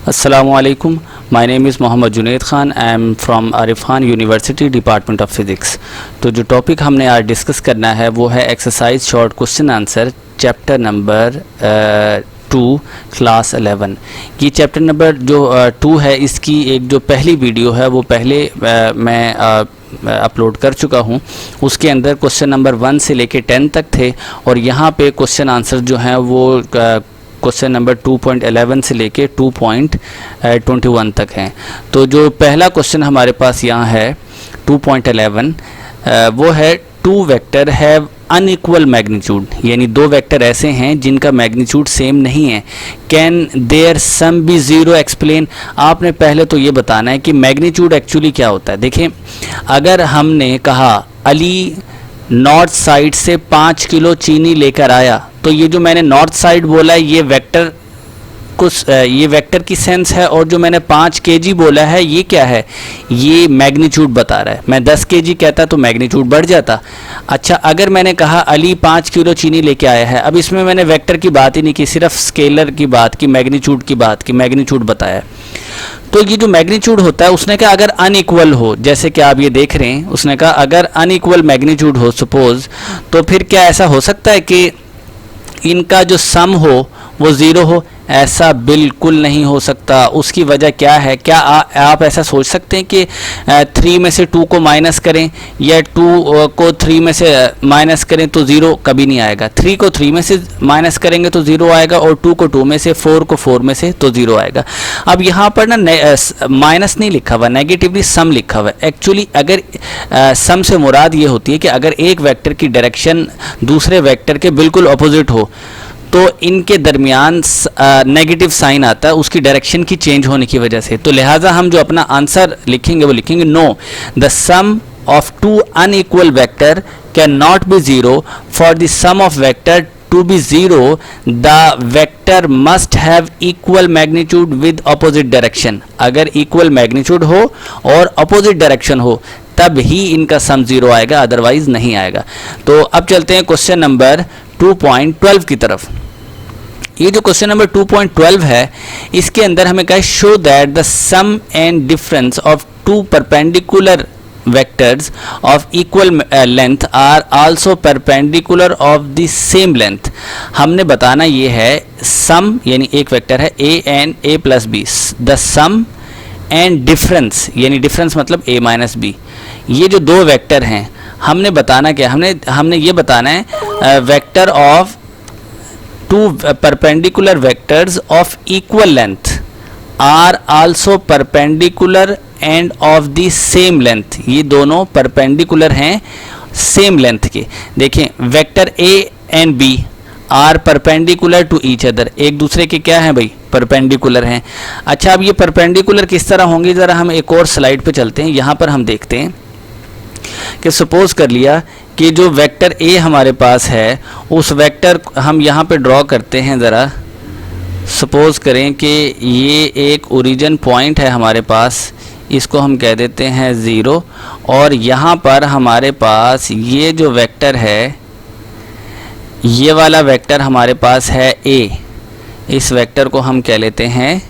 Assalamualaikum. My name is Mohammad Junaid Khan. I am from Arif Khan University department of physics. तो जो topic हमने आज डिस्कस करना है वो है exercise short question answer chapter number 2 class 11. ये चैप्टर नंबर जो 2 है, इसकी एक जो पहली वीडियो है वो पहले मैं अपलोड कर चुका हूँ. उसके अंदर क्वेश्चन नंबर 1 से लेके 10 तक थे और यहाँ पे क्वेश्चन आंसर जो हैं वो क्वेश्चन नंबर 2.11 से लेके 2.21 तक हैं. तो जो पहला क्वेश्चन हमारे पास यहाँ है 2.11 वो है two vector have unequal magnitude, यानी दो वेक्टर ऐसे हैं जिनका मैग्नीट्यूड सेम नहीं है. Can there sum be zero explain. आपने पहले तो ये बताना है कि मैग्नीट्यूड एक्चुअली क्या होता है. देखिए, अगर हमने कहा अली नॉर्थ साइड से 5 किलो चीनी लेकर आया, तो ये जो मैंने नॉर्थ साइड बोला है ये वेक्टर ये वेक्टर की सेंस है, और जो मैंने 5 kg बोला है ये क्या है, ये मैग्नीट्यूड बता रहा है. मैं 10 kg कहता तो मैग्नीट्यूड बढ़ जाता. अच्छा, अगर मैंने कहा अली 5 किलो चीनी लेके आया है, अब इसमें मैंने वेक्टर की बात ही नहीं की, सिर्फ स्केलर की बात की, मैग्नीट्यूड की बात की, मैग्नीट्यूड बताया. तो ये जो मैग्नीट्यूड होता है, उसने कहा अगर अनइक्वल हो, जैसे कि आप ये देख रहे हैं, उसने कहा अगर अनइक्वल मैग्नीट्यूड हो सपोज, तो फिर क्या ऐसा हो सकता है कि इनका जो सम हो वो ज़ीरो हो? ऐसा बिल्कुल नहीं हो सकता. उसकी वजह क्या है? क्या आप ऐसा सोच सकते हैं कि 3 में से 2 को माइनस करें या 2 को 3 में से माइनस करें तो ज़ीरो कभी नहीं आएगा. 3 को 3 में से माइनस करेंगे तो ज़ीरो आएगा, और 2 को 2 में से, 4 को 4 में से तो ज़ीरो आएगा. अब यहाँ पर ना माइनस नहीं लिखा हुआ, नेगेटिवली सम लिखा हुआ है. एक्चुअली अगर सम से मुराद ये होती है कि अगर एक वेक्टर की डायरेक्शन दूसरे वेक्टर के बिल्कुल अपोजिट हो तो इनके दरमियान नेगेटिव साइन आता है उसकी डायरेक्शन की चेंज होने की वजह से. तो लिहाजा हम जो अपना आंसर लिखेंगे वो लिखेंगे no, the sum of two unequal vector can not be zero. For the sum of vector to be zero the vector must have equal magnitude with opposite direction. अगर इक्वल मैग्नीट्यूड हो और opposite direction हो तब ही इनका सम zero आएगा, otherwise नहीं आएगा. तो अब चलते हैं क्वेश्चन नंबर 2.12 की तरफ. ये जो क्वेश्चन नंबर 2.12 है, इसके अंदर हमें कहा show that the sum and difference of two perpendicular vectors of equal length are also perpendicular of the same length. हमने बताना ये है सम, यानी एक वेक्टर है a and a plus b, the sum and difference, यानी डिफरेंस मतलब a minus b. ये जो दो वेक्टर हैं, हमने बताना क्या, हमने ये बताना है vector of two perpendicular vectors of equal length are also perpendicular and of the same length. ये दोनों परपेंडिकुलर हैं सेम लेंथ के. देखें, vector a and b are perpendicular to each other, एक दूसरे के क्या हैं भाई, परपेंडिकुलर हैं. अच्छा, अब ये परपेंडिकुलर किस तरह होंगे, ज़रा हम एक और स्लाइड पे चलते हैं. यहाँ पर हम देखते हैं कि सपोज कर लिया कि जो वेक्टर a हमारे पास है, उस वेक्टर हम यहाँ पे ड्रॉ करते हैं. ज़रा सपोज करें कि ये एक ओरिजिन पॉइंट है हमारे पास, इसको हम कह देते हैं 0, और यहाँ पर हमारे पास ये जो वेक्टर है, ये वाला वेक्टर हमारे पास है a. इस वेक्टर को हम कह लेते हैं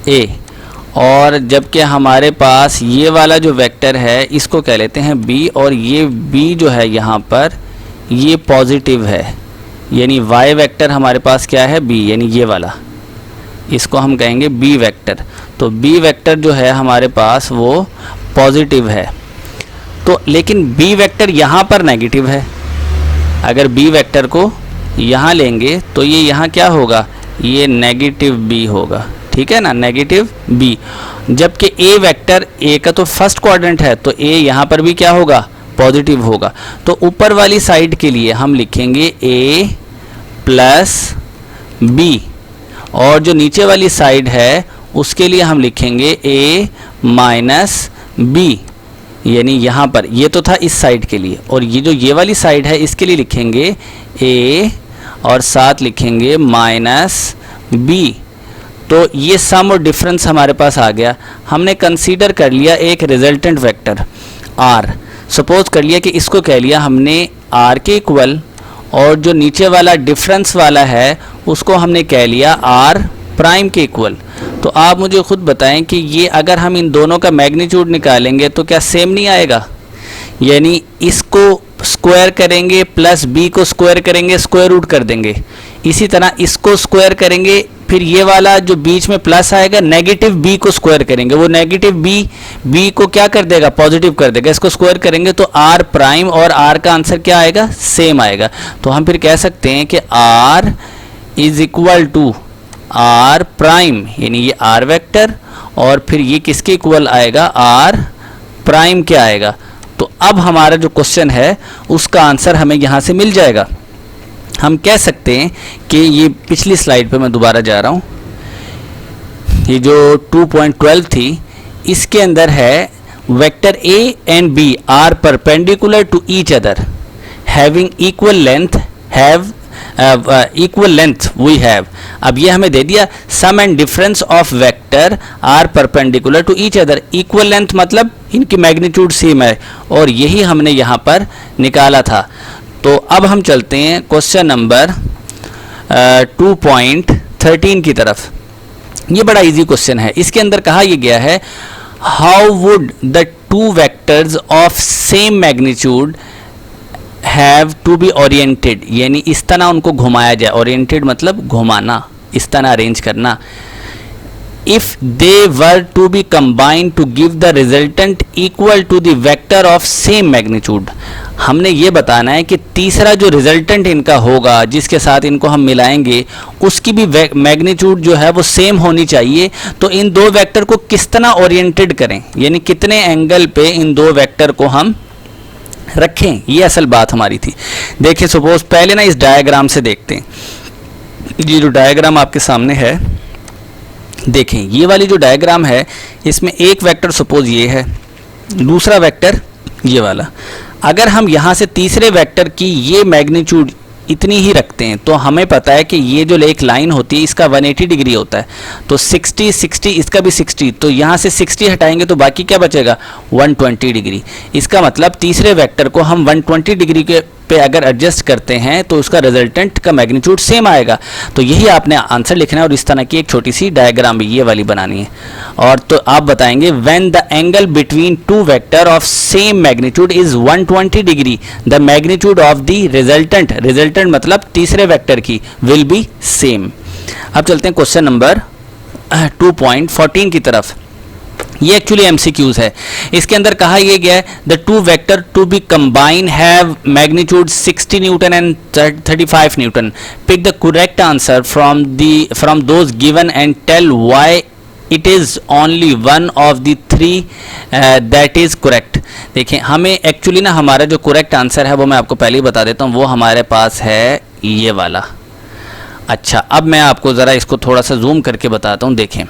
a, और जबकि हमारे पास ये वाला जो वेक्टर है इसको कह लेते हैं b, और ये b जो है यहाँ पर ये पॉजिटिव है, यानी y वेक्टर हमारे पास क्या है, b, यानी ये वाला, इसको हम कहेंगे b वेक्टर. तो b वेक्टर जो है हमारे पास वो पॉजिटिव है. तो लेकिन b वेक्टर यहाँ पर नेगेटिव है. अगर b वेक्टर को यहाँ लेंगे तो ये यहाँ क्या होगा, ये नेगेटिव b होगा, ठीक है ना, नेगेटिव b. जबकि a वेक्टर, a का तो फर्स्ट क्वाड्रेंट है, तो a यहाँ पर भी क्या होगा, पॉजिटिव होगा. तो ऊपर वाली साइड के लिए हम लिखेंगे a प्लस b, और जो नीचे वाली साइड है उसके लिए हम लिखेंगे a माइनस b, यानी यहाँ पर ये तो था इस साइड के लिए, और ये जो ये वाली साइड है इसके लिए लिखेंगे a और साथ लिखेंगे माइनस b. तो ये सम और डिफरेंस हमारे पास आ गया. हमने कंसीडर कर लिया एक रिजल्टेंट वेक्टर r. सपोज कर लिया कि इसको कह लिया हमने r के इक्वल, और जो नीचे वाला डिफरेंस वाला है उसको हमने कह लिया r प्राइम के इक्वल। तो आप मुझे खुद बताएं कि ये अगर हम इन दोनों का मैग्नीट्यूड निकालेंगे तो क्या सेम नहीं आएगा? यानी इसको स्क्वायर करेंगे प्लस बी को स्क्वायर करेंगे, स्क्वायर रूट कर देंगे। इसी तरह इसको स्क्वायर करेंगे, फिर ये वाला जो बीच में प्लस आएगा नेगेटिव बी को स्क्वायर करेंगे, वो नेगेटिव बी को क्या कर देगा? पॉजिटिव कर देगा। इसको स्क्वायर करेंगे तो आर प्राइम और आर का आंसर क्या आएगा? सेम आएगा। तो हम फिर कह सकते हैं कि R is equal to R prime, यानी ये आर वेक्टर और फिर ये किसके इक्वल आएगा? आर प्राइम क्या आएगा? तो अब हमारा जो क्वेश्चन है उसका आंसर हमें यहाँ से मिल जाएगा। हम कह सकते हैं कि ये पिछली स्लाइड पे मैं दोबारा जा रहा हूँ, ये जो 2.12 थी इसके अंदर है vector A and B are perpendicular to each other having equal length equal length we have. अब ये हमें दे दिया sum and difference of vector are perpendicular to each other. Equal length मतलब इनकी मैग्नीट्यूड सेम है और यही हमने यहाँ पर निकाला था। तो अब हम चलते हैं क्वेश्चन नंबर 2.13 की तरफ। ये बड़ा इजी क्वेश्चन है। इसके अंदर कहा यह गया है how would the two vectors of same magnitude have to be oriented, यानी इस तरह उनको घुमाया जाए। ओरिएंटेड मतलब घुमाना, इस तरह अरेंज करना। If they were to be combined to give the resultant equal to the vector of same magnitude. हमने ये बताना है कि तीसरा जो रिजल्टेंट इनका होगा जिसके साथ इनको हम मिलाएंगे उसकी भी मैग्नीट्यूड जो है वो सेम होनी चाहिए। तो इन दो वेक्टर को किस तरह ओरिएंटेड करें, यानी कितने एंगल पे इन दो वेक्टर को हम रखें, ये असल बात हमारी थी। देखिए सपोज पहले ना इस डायग्राम से देखते हैं। ये जो डायग्राम आपके सामने है, देखें ये वाली जो डायग्राम है इसमें एक वेक्टर सपोज ये है, दूसरा वेक्टर ये वाला। अगर हम यहाँ से तीसरे वेक्टर की ये मैग्नीट्यूड इतनी ही रखते हैं तो हमें पता है कि ये जो एक लाइन होती है इसका 180 डिग्री होता है। तो 60 60 इसका भी 60, तो यहाँ से 60 हटाएंगे तो बाकी क्या बचेगा? 120 डिग्री। इसका मतलब तीसरे वेक्टर को हम 120 डिग्री के पे अगर एडजस्ट करते हैं तो उसका रिजल्टेंट का मैग्नीट्यूड सेम आएगा। तो यही आपने आंसर लिखना है और इस तरह की एक छोटी सी डायग्राम भी ये वाली बनानी है। और तो आप बताएंगे when the angle between two vector of same magnitude is 120 degree the magnitude of the resultant मतलब तीसरे वेक्टर की विल बी सेम। अब चलते हैं क्वेश्चन नंबर 2.14 की तरफ। ये एक्चुअली एमसीक्यूज है। इसके अंदर कहा यह गया है the two vector to be combine have magnitude 60 newton and 35 newton. Pick the correct answer from those given and tell why it is only one of the three that is correct. देखिए हमें actually ना हमारा जो correct answer है वो मैं आपको पहले ही बता देता हूँ, वो हमारे पास है ये वाला। अच्छा अब मैं आपको ज़रा इसको थोड़ा सा जूम करके बताता हूँ। देखें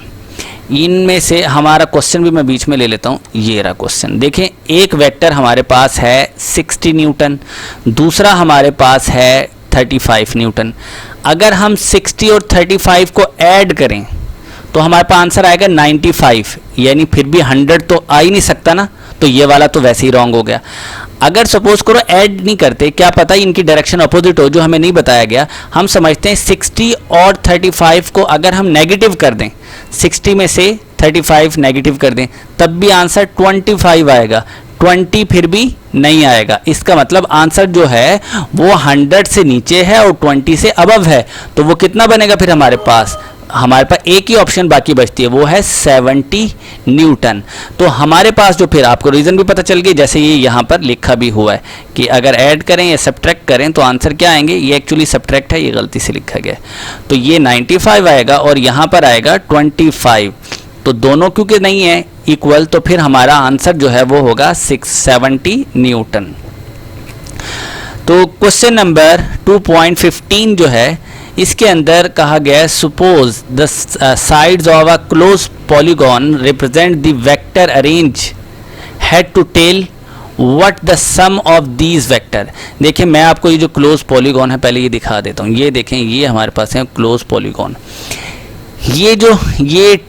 इनमें से हमारा क्वेश्चन भी मैं बीच में ले लेता हूँ। ये रहा क्वेश्चन। देखें एक वेक्टर हमारे पास है 60 न्यूटन, दूसरा हमारे पास है 35 न्यूटन। अगर हम 60 और 35 को ऐड करें तो हमारे पास आंसर आएगा 95, यानी फिर भी 100 तो आ ही नहीं सकता ना, तो ये वाला तो वैसे ही रॉन्ग हो गया। अगर सपोज करो ऐड नहीं करते, क्या पता इनकी डायरेक्शन अपोजिट हो जो हमें नहीं बताया गया। हम समझते हैं 60 और 35 को अगर हम नेगेटिव कर दें, 60 में से 35 नेगेटिव कर दें, तब भी आंसर 25 आएगा। 20 फिर भी नहीं आएगा। इसका मतलब आंसर जो है वो 100 से नीचे है और 20 से अबव है। तो वो कितना बनेगा फिर हमारे पास एक ही ऑप्शन बाकी बचती है, वो है 70 न्यूटन। तो हमारे पास जो फिर आपको रीज़न भी पता चल गई, जैसे ये यहाँ पर लिखा भी हुआ है कि अगर ऐड करें या सब्ट्रैक्ट करें तो आंसर क्या आएंगे। ये एक्चुअली सब्ट्रैक्ट है, ये गलती से लिखा गया। तो ये 95 आएगा और यहाँ पर आएगा 25। तो दोनों क्योंकि नहीं है इक्वल, तो फिर हमारा आंसर जो है वो होगा 670 न्यूटन। तो क्वेश्चन नंबर 2.15 जो है इसके अंदर कहा गया है suppose the sides of a close polygon represent the vector arrange head to tail what the sum of these vector. देखिए मैं आपको ये जो क्लोज पॉलीगॉन है पहले ये दिखा देता हूँ। ये देखें ये हमारे पास है क्लोज पॉलीगॉन। ये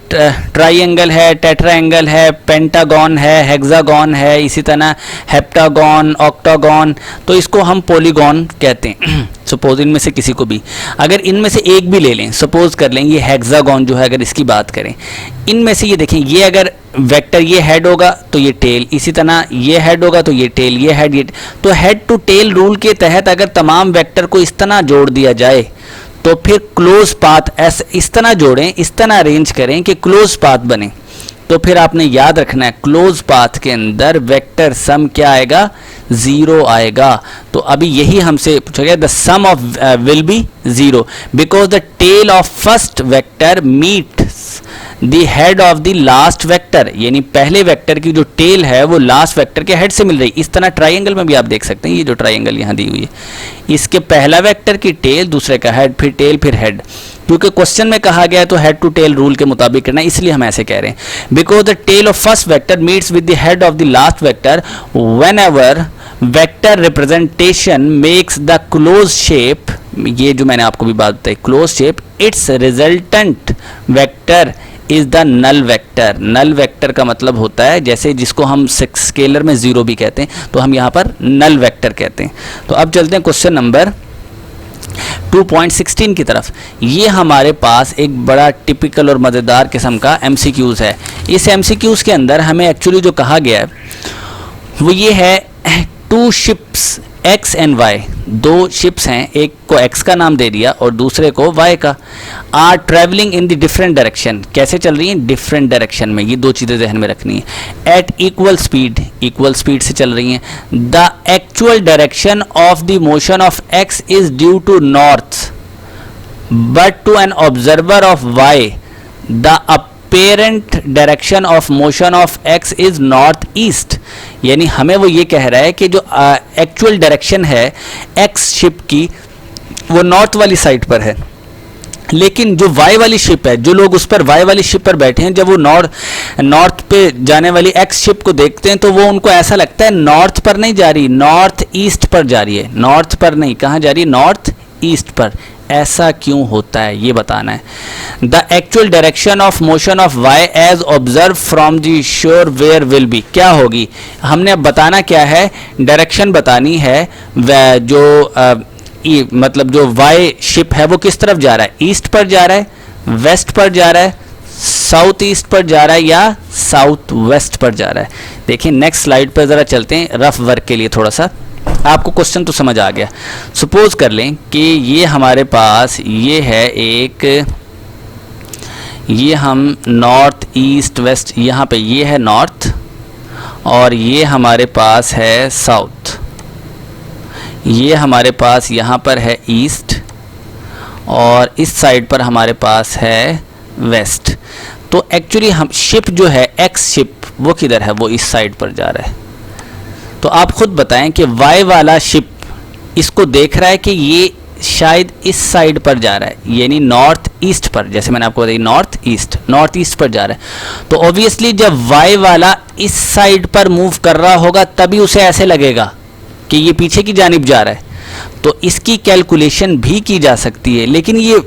ट्राइंगल है, टेट्राएंगल है, पेंटागन है, हेक्सागन है, इसी तरह हेप्टागन, ऑक्टागन, तो इसको हम पॉलीगॉन कहते हैं। सपोज इनमें से किसी को भी, अगर इनमें से एक भी ले लें, सपोज कर लें ये हेक्सागोन जो है, अगर इसकी बात करें, इनमें से ये देखें, ये अगर वेक्टर ये हेड होगा तो ये टेल, इसी तरह ये हेड होगा तो ये टेल, ये हेड, ये तो हेड टू टेल रूल के तहत अगर तमाम वेक्टर को इस तरह जोड़ दिया जाए तो फिर क्लोज पाथ ऐसे इस तरह जोड़ें, इस तरह अरेंज करें कि क्लोज पाथ बने। तो फिर आपने याद रखना है क्लोज पाथ के अंदर वेक्टर सम क्या आएगा, 0 आएगा। तो अभी यही हमसे पूछा गया, the sum of will be 0 because the tail of first vector meets the head of the last vector, यानी पहले वेक्टर की जो टेल है वो लास्ट वेक्टर के हेड से मिल रही। इस तरह ट्राइंगल में भी आप देख सकते हैं, ये जो ट्राइंगल यहाँ दी हुई है, इसके पहला वेक्टर की टेल, दूसरे का हेड, फिर टेल, फिर हेड। क्योंकि क्वेश्चन में कहा गया है तो हेड टू टेल रूल के मुताबिक करना है, इसलिए हम ऐसे कह रहे हैं। Because the tail of first vector meets with the head of the last vector whenever vector representation makes the close shape, ये जो मैंने आपको भी बात बताई, close shape, it's resultant vector is the null vector. Null vector का मतलब होता है, जैसे जिसको हम स्केलर में 0 भी कहते हैं, तो हम यहाँ पर नल वेक्टर कहते हैं। तो अब चलते हैं क्वेश्चन नंबर 2.16 की तरफ। ये हमारे पास एक बड़ा टिपिकल और मज़ेदार किस्म का MCQs है। इस MCQs के अंदर हमें एक्चुअली जो कहा गया है वो ये है, 2 ships X and Y, 2 ships हैं, एक को X का नाम दे दिया और दूसरे को Y का, are travelling in the different direction, कैसे चल रही हैं, डिफरेंट डायरेक्शन में। ये 2 चीज़ें जहन में रखनी है। At equal speed, equal speed से चल रही हैं। The actual direction of the motion of X is due to north but to an observer of Y the parent direction of motion of X is north east. यानी हमें वो ये कह रहा है कि जो एक्चुअल डायरेक्शन है X शिप की वो नॉर्थ वाली साइड पर है, लेकिन जो Y वाली शिप है, जो लोग उस पर Y वाली शिप पर बैठे हैं, जब वो नॉर्थ पे जाने वाली X शिप को देखते हैं तो वो उनको ऐसा लगता है नॉर्थ पर नहीं जा रही, नॉर्थ ईस्ट पर जा रही है। नॉर्थ पर नहीं, कहाँ जा रही है, नॉर्थ ईस्ट पर। ऐसा क्यों होता है ये बताना है। The actual direction of motion of Y as observe from the shore where will be, क्या होगी, हमने अब बताना क्या है, डायरेक्शन बतानी है। जो मतलब जो Y शिप है वो किस तरफ जा रहा है, ईस्ट पर जा रहा है, वेस्ट पर जा रहा है, साउथ ईस्ट पर जा रहा है या साउथ वेस्ट पर जा रहा है। देखिए नेक्स्ट स्लाइड पर ज़रा चलते हैं, रफ वर्क के लिए थोड़ा सा आपको क्वेश्चन तो समझ आ गया। सपोज कर लें कि ये हमारे पास ये है एक, ये हम नॉर्थ ईस्ट वेस्ट, यहाँ पे ये है नॉर्थ और ये हमारे पास है साउथ, ये हमारे पास यहाँ पर है ईस्ट और इस साइड पर हमारे पास है वेस्ट। तो एक्चुअली हम शिप जो है X शिप वो किधर है, वो इस साइड पर जा रहा है। तो आप खुद बताएं कि Y वाला शिप इसको देख रहा है कि ये शायद इस साइड पर जा रहा है, यानी नॉर्थ ईस्ट पर, जैसे मैंने आपको बताया नॉर्थ ईस्ट पर जा रहा है। तो ऑब्वियसली जब Y वाला इस साइड पर मूव कर रहा होगा तभी उसे ऐसे लगेगा कि ये पीछे की जानिब जा रहा है। तो इसकी कैलकुलेशन भी की जा सकती है, लेकिन ये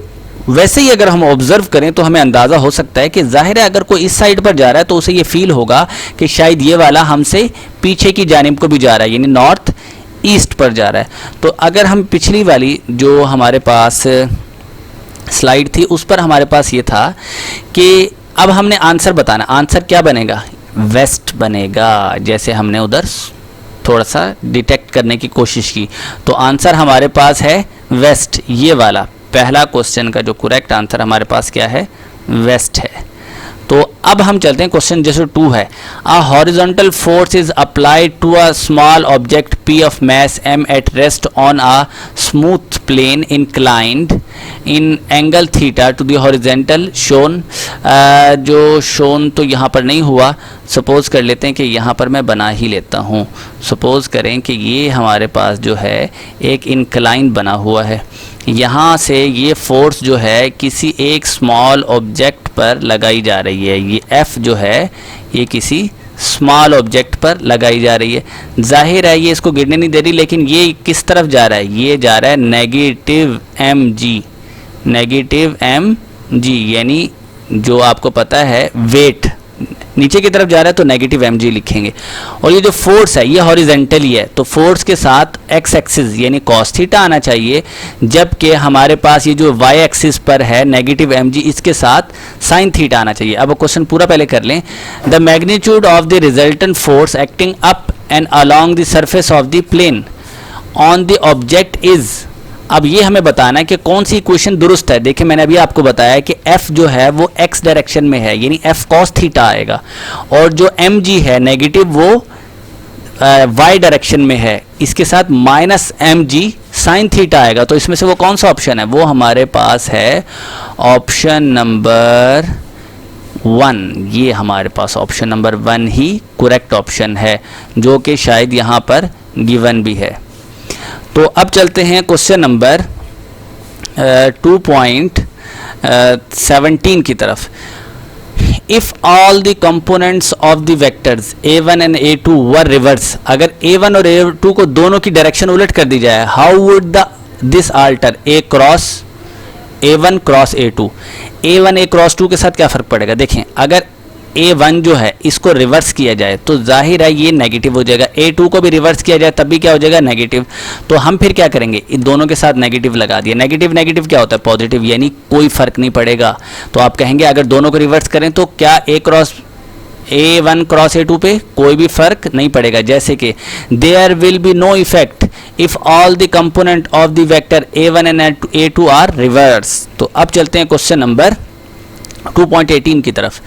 वैसे ही अगर हम ऑब्जर्व करें तो हमें अंदाज़ा हो सकता है कि जाहिर है अगर कोई इस साइड पर जा रहा है तो उसे ये फील होगा कि शायद ये वाला हमसे पीछे की जानिब को भी जा रहा है, यानी नॉर्थ ईस्ट पर जा रहा है। तो अगर हम पिछली वाली जो हमारे पास स्लाइड थी उस पर हमारे पास ये था कि अब हमने आंसर बताना, आंसर क्या बनेगा, वेस्ट बनेगा। जैसे हमने उधर थोड़ा सा डिटेक्ट करने की कोशिश की तो आंसर हमारे पास है वेस्ट, ये वाला पहला क्वेश्चन का जो करेक्ट आंसर हमारे पास क्या है, वेस्ट है। तो अब हम चलते हैं क्वेश्चन जैसे 2 है, a horizontal force is applied to a small object P of mass m at rest on a smooth plane inclined in angle theta to the horizontal shown. जो शोन तो यहाँ पर नहीं हुआ, सपोज कर लेते हैं कि यहाँ पर मैं बना ही लेता हूँ। सपोज करें कि ये हमारे पास जो है एक इंक्लाइन बना हुआ है, यहाँ से ये फोर्स जो है किसी एक स्मॉल ऑब्जेक्ट पर लगाई जा रही है। ये F जो है ये किसी स्मॉल ऑब्जेक्ट पर लगाई जा रही है। जाहिर है ये इसको गिरने नहीं दे रही, लेकिन ये किस तरफ जा रहा है, ये जा रहा है नेगेटिव mg, यानी जो आपको पता है वेट, नीचे की तरफ जा रहा है तो नेगेटिव mg लिखेंगे। और ये जो फोर्स है ये हॉरिजेंटली है, तो फोर्स के साथ x एक्सिस यानी cos थीटा आना चाहिए, जबकि हमारे पास ये जो y एक्सिस पर है नेगेटिव mg, इसके साथ sin थीटा आना चाहिए। अब क्वेश्चन पूरा पहले कर लें। The magnitude of the resultant force acting up and along the surface of the plane on the object is. अब ये हमें बताना है कि कौन सी इक्वेशन दुरुस्त है। देखिए मैंने अभी आपको बताया कि f जो है वो x डायरेक्शन में है, यानी f cos थीटा आएगा, और जो mg है नेगेटिव वो y डायरेक्शन में है, इसके साथ माइनस mg sin थीटा आएगा। तो इसमें से वो कौन सा ऑप्शन है, वो हमारे पास है ऑप्शन नंबर 1। ये हमारे पास ऑप्शन नंबर 1 ही करेक्ट ऑप्शन है, जो कि शायद यहाँ पर गिवन भी है। तो अब चलते हैं क्वेश्चन नंबर 2.17 की तरफ। If all the components of the vectors a1 and a2 were reverse, अगर a1 और a2 को दोनों की डायरेक्शन उलट कर दी जाए, how would this alter a1 cross a2। a1 a cross 2 के साथ क्या फर्क पड़ेगा। देखें अगर a1 जो है इसको रिवर्स किया जाए तो जाहिर है ये नेगेटिव हो जाएगा, a2 को भी रिवर्स किया जाए तब भी क्या हो जाएगा, नेगेटिव। तो हम फिर क्या करेंगे, इन दोनों के साथ नेगेटिव लगा दिया। नेगेटिव नेगेटिव क्या होता है, पॉजिटिव, यानी कोई फर्क नहीं पड़ेगा। तो आप कहेंगे अगर दोनों को रिवर्स करें तो क्या a1 क्रॉस a2 पे कोई भी फर्क नहीं पड़ेगा। जैसे कि there will be no effect if all the component of the vector a1 and a2 are reverse. तो अब चलते हैं क्वेश्चन नंबर 2.18 की तरफ।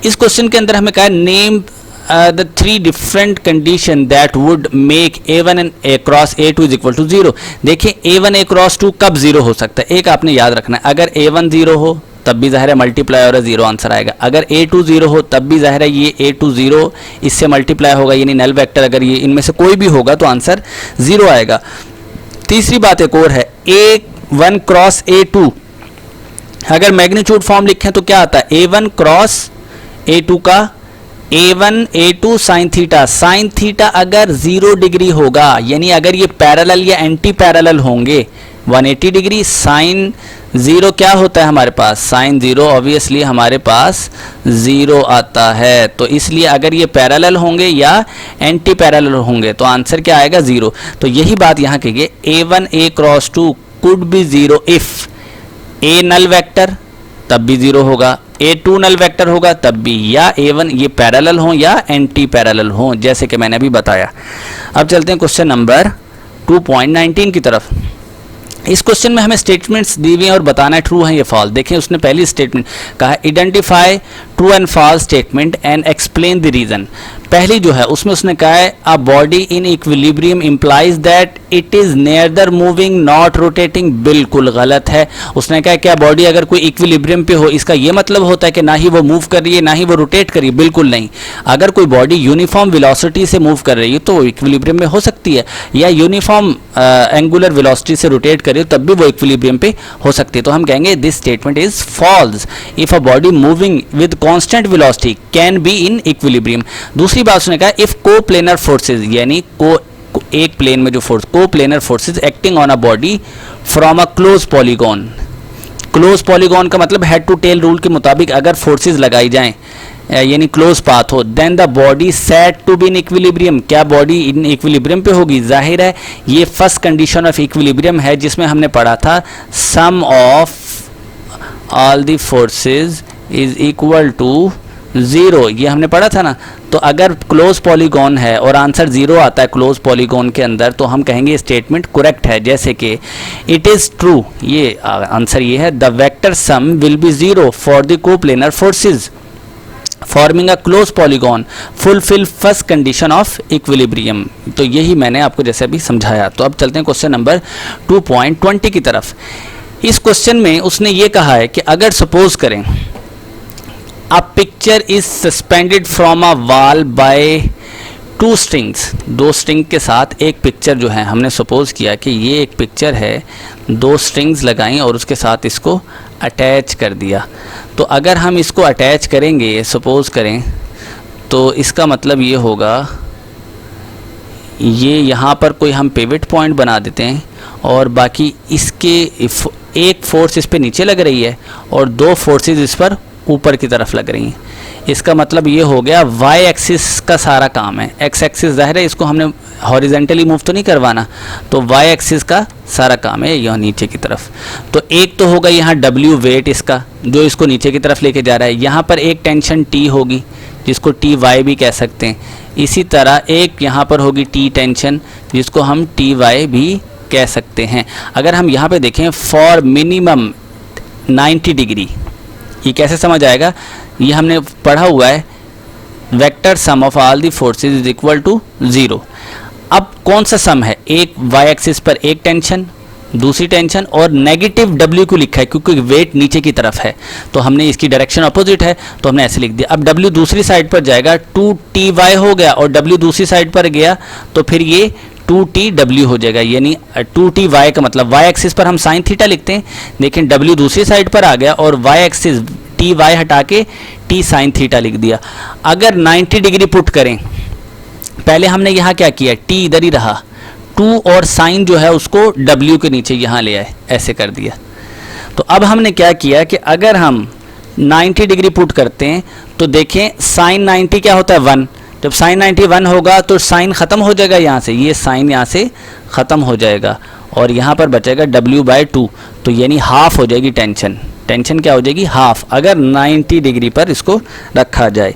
इस क्वेश्चन के अंदर हमें कहा name the 3 different condition that would make a1 and a cross a2 is equal to 0। देखिए a1 a क्रॉस 2 कब 0 हो सकता है, एक आपने याद रखना है, अगर a1 0 हो तब भी जाहिर है मल्टीप्लाई और 0 आंसर आएगा, अगर a2 0 हो तब भी जाहिर है ये a2 0 इससे मल्टीप्लाई होगा, यानी नल वेक्टर अगर ये इनमें से कोई भी होगा तो आंसर 0 आएगा। तीसरी बात एक और है, a1 क्रॉस a2 अगर मैग्नीट्यूड फॉर्म लिखें तो क्या आता है, a1 क्रॉस a2 का a1 a2 sine theta. Sine theta अगर 0 डिग्री होगा, यानी अगर ये पैरेलल या एंटी पैरेलल होंगे 180 डिग्री, साइन 0 क्या होता है हमारे पास, साइन 0 ऑब्वियसली हमारे पास 0 आता है। तो इसलिए अगर ये पैरेलल होंगे या एंटी पैरेलल होंगे तो आंसर क्या आएगा, 0। तो यही बात यहाँ कहिए, a1 a cross 2 could be 0 इफ a नल वेक्टर तब भी 0 होगा, a2 नल वेक्टर होगा तब भी, या a1 ये पैरेलल हो या एंटी पैरेलल हो, जैसे कि मैंने अभी बताया। अब चलते हैं क्वेश्चन नंबर 2.19 की तरफ। इस क्वेश्चन में हमें स्टेटमेंट्स दी हुई हैं और बताना है ट्रू है या फॉल्स। देखिए उसने पहली स्टेटमेंट कहा है identify true and false statement and explain the reason. पहली जो है उसमें उसने कहा है a body in equilibrium implies that it is neither moving not rotating. बिल्कुल गलत है। उसने कहा क्या बॉडी अगर कोई इक्विलिब्रियम पे हो इसका ये मतलब होता है कि ना ही वो मूव कर रही है ना ही वो रोटेट कर रही है? बिल्कुल नहीं। अगर कोई बॉडी यूनिफॉर्म वेलोसिटी से मूव कर रही है तो इक्विलिब्रियम में हो सकती है, या यूनिफॉर्म एंगुलर वेलोसिटी से रोटेट कर रही है तब भी वो इक्विलिब्रियम पे हो सकती है। तो हम कहेंगे this statement is false if a body moving with constant velocity can be in equilibrium. दूसरी बात उसने कहा इफ को प्लेनर फोर्सेज, यानी एक प्लेन में जो फोर्स को planar forces acting on a body from a close polygon. Close polygon का मतलब हेड टू टेल रूल के मुताबिक अगर फोर्सेज लगाई जाएं यानी क्लोज पाथ हो, then the body set to be in equilibrium. क्या बॉडी इन इक्विलिब्रियम पे होगी? जाहिर है ये फर्स्ट कंडीशन ऑफ इक्विलिब्रियम है जिसमें हमने पढ़ा था sum of all the forces is equal to 0, ये हमने पढ़ा था ना। तो अगर क्लोज पॉलीगॉन है और आंसर 0 आता है क्लोज पॉलीगॉन के अंदर तो हम कहेंगे स्टेटमेंट करेक्ट है। जैसे कि इट इज ट्रू, ये आंसर ये है, the vector sum will be 0 for the coplanar forces forming a close polygon fulfil first condition of equilibrium. तो यही मैंने आपको जैसे अभी समझाया। तो अब चलते हैं क्वेश्चन नंबर 2.20 की तरफ। इस क्वेश्चन में उसने ये कहा है कि अगर सपोज करें a picture is suspended from a wall by 2 strings, 2 string के साथ एक पिक्चर जो है हमने सपोज किया कि ये एक पिक्चर है, 2 स्ट्रिंग्स लगाई और उसके साथ इसको अटैच कर दिया। तो अगर हम इसको अटैच करेंगे सपोज करें तो इसका मतलब ये होगा ये यहाँ पर कोई हम पिवट पॉइंट बना देते हैं और बाकी इसके एक फोर्स इस पे नीचे लग रही है और 2 फोर्सेस इस पर ऊपर की तरफ लग रही हैं। इसका मतलब ये हो गया वाई एक्सिस का सारा काम है। एक्स एक्सिस ज़ाहिर है इसको हमने हॉरिजेंटली मूव तो नहीं करवाना, तो वाई एक्सिस का सारा काम है यहाँ नीचे की तरफ। तो एक तो होगा यहाँ डब्ल्यू वेट इसका जो इसको नीचे की तरफ लेके जा रहा है, यहाँ पर एक टेंशन टी होगी जिसको टी वाई भी कह सकते हैं। इसी तरह एक यहाँ पर होगी टी टेंशन जिसको हम टी वाई भी कह सकते हैं। अगर हम यहाँ पे देखें फॉर मिनिमम 90 डिग्री, ये कैसे समझ आएगा, ये हमने पढ़ा हुआ है vector sum of all the forces is equal to 0। अब कौन सा सम है, एक वाई एक्सिस पर एक टेंशन, दूसरी टेंशन और नेगेटिव डब्ल्यू को लिखा है क्योंकि वेट नीचे की तरफ है तो हमने इसकी डायरेक्शन अपोजिट है तो हमने ऐसे लिख दिया। अब डब्ल्यू दूसरी साइड पर जाएगा 2ty हो गया और डब्ल्यू दूसरी साइड पर गया तो फिर ये 2tw हो जाएगा, यानी 2ty का मतलब y एक्सिस पर हम साइन थीटा लिखते हैं, लेकिन w दूसरी साइड पर आ गया और y एक्सिस ty हटा के t साइन थीटा लिख दिया। अगर 90 डिग्री पुट करें, पहले हमने यहाँ क्या किया, t इधर ही रहा, 2 और साइन जो है उसको w के नीचे यहाँ ले आए, ऐसे कर दिया। तो अब हमने क्या किया कि अगर हम 90 डिग्री पुट करते हैं तो देखें साइन 90 क्या होता है 1, जब साइन 91 होगा तो साइन ख़त्म हो जाएगा यहाँ से, ये साइन यहाँ से ख़त्म हो जाएगा और यहाँ पर बचेगा w/2, तो यानी हाफ हो जाएगी टेंशन। टेंशन क्या हो जाएगी, हाफ, अगर 90 डिग्री पर इसको रखा जाए।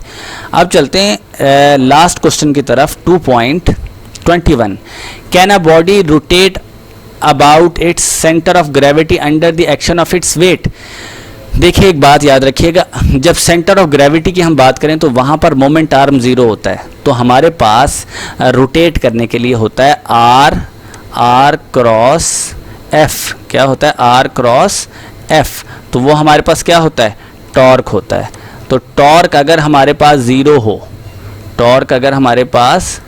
अब चलते हैं लास्ट क्वेश्चन की तरफ। 2.21 can a body rotate about its centre of gravity under the action of its wait. देखिए एक बात याद रखिएगा, जब सेंटर ऑफ ग्रेविटी की हम बात करें तो वहाँ पर मोमेंट आर्म 0 होता है, तो हमारे पास रोटेट करने के लिए होता है r क्रॉस f। क्या होता है, r क्रॉस f, तो वो हमारे पास क्या होता है, टॉर्क होता है। तो टॉर्क अगर हमारे पास 0 हो, टॉर्क अगर हमारे पास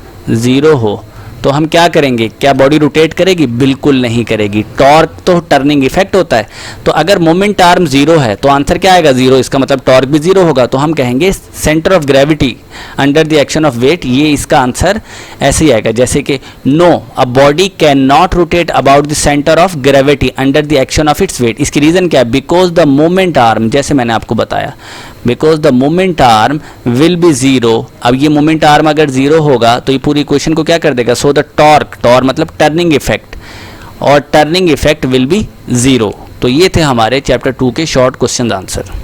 0 हो तो हम क्या करेंगे, क्या बॉडी रोटेट करेगी, बिल्कुल नहीं करेगी। टॉर्क तो टर्निंग इफेक्ट होता है, तो अगर मोमेंट आर्म 0 है तो आंसर क्या आएगा, 0, इसका मतलब टॉर्क भी 0 होगा। तो हम कहेंगे centre of gravity under the action of weight, ये इसका आंसर ऐसे ही आएगा जैसे कि no a body can not rotate about the centre of gravity under the action of its weight. इसकी रीज़न क्या है, बिकॉज द मोमेंट आर्म, जैसे मैंने आपको बताया, because the moment arm will be 0। अब ये मोमेंट आर्म अगर 0 होगा तो ये पूरी इक्वेशन को क्या कर देगा, सो द टॉर्क, टॉर्क मतलब टर्निंग इफेक्ट, और टर्निंग इफेक्ट विल बी 0। तो ये थे हमारे चैप्टर 2 के शॉर्ट क्वेश्चन आंसर।